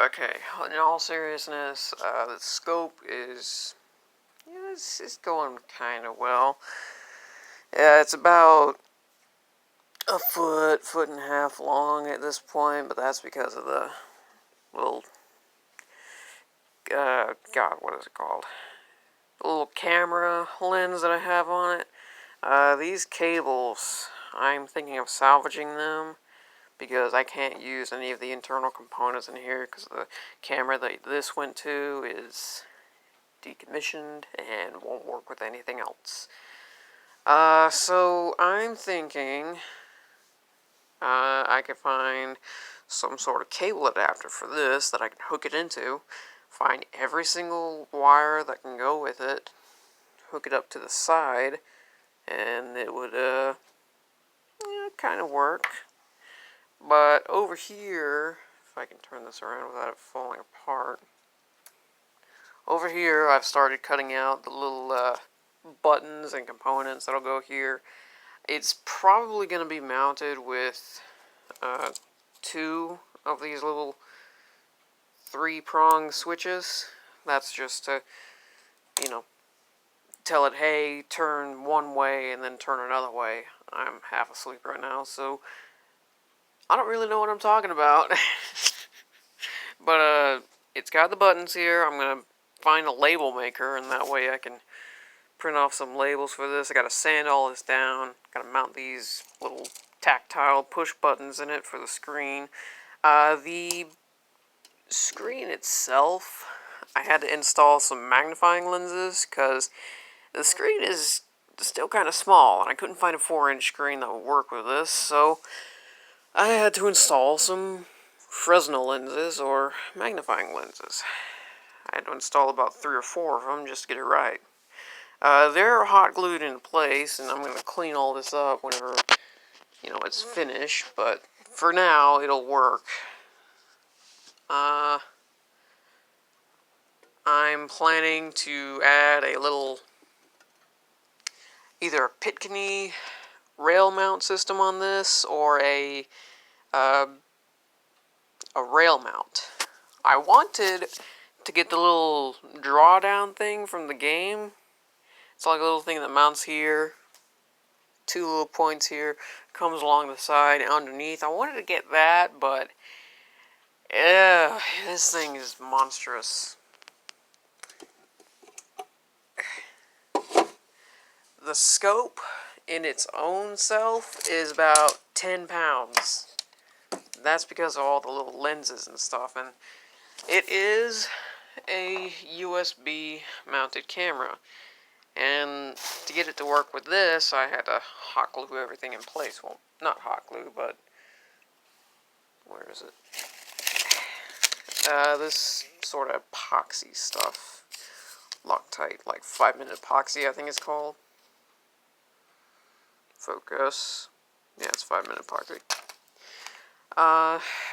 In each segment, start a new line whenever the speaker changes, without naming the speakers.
Okay, in all seriousness, the scope is, yeah, it's going kind of well. Yeah, it's about a foot and a half long at this point, but that's because of the little, God, what is it called? The little camera lens that I have on it. These cables, I'm thinking of salvaging them because I can't use any of the internal components in here because the camera that this went to is decommissioned and won't work with anything else. So I'm thinking I could find some sort of cable adapter for this that I can hook it into, find every single wire that can go with it, hook it up to the side, and it would, kind of work. But over here, if I can turn this around without it falling apart, over here I've started cutting out the little, buttons and components that'll go here. It's probably going to be mounted with, two of these little three-prong switches. That's just to, tell it, hey, turn one way and then turn another way. I'm half asleep right now, so I don't really know what I'm talking about. But, it's got the buttons here. I'm going to find a label maker, and that way I can print off some labels for this. I got to sand all this down. Got to mount these little tactile push buttons in it for the screen. The screen itself, I had to install some magnifying lenses because the screen is still kind of small, and I couldn't find a 4-inch screen that would work with this, so I had to install some Fresnel lenses or magnifying lenses. I had to install about 3 or 4 of them just to get it right. They're hot glued in place, and I'm going to clean all this up whenever, it's finished, but for now, it'll work. I'm planning to add a little, either a Pitkany rail mount system on this, or a rail mount. I wanted to get the little drawdown thing from the game. It's like a little thing that mounts here, 2 little points here, comes along the side and underneath. I wanted to get that, but this thing is monstrous. The scope in its own self is about 10 pounds. That's because of all the little lenses and stuff, and it is a USB mounted camera. And to get it to work with this, I had to hot glue everything in place. Well, not hot glue, but where is it? This sort of epoxy stuff. Loctite, like 5-minute epoxy, I think it's called. Focus. Yeah, it's 5-minute epoxy.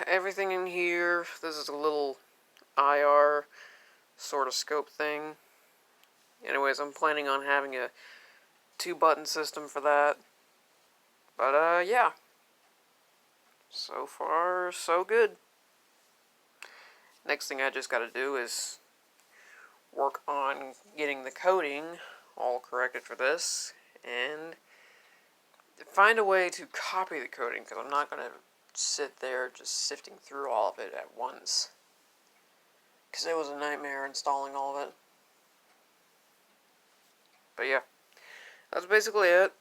Everything in here, this is a little IR sort of scope thing. Anyways, I'm planning on having a 2-button system for that. But, yeah. So far, so good. Next thing I just gotta do is work on getting the coding all corrected for this, and find a way to copy the coding, because I'm not gonna sit there just sifting through all of it at once. Because it was a nightmare installing all of it. But yeah, that's basically it.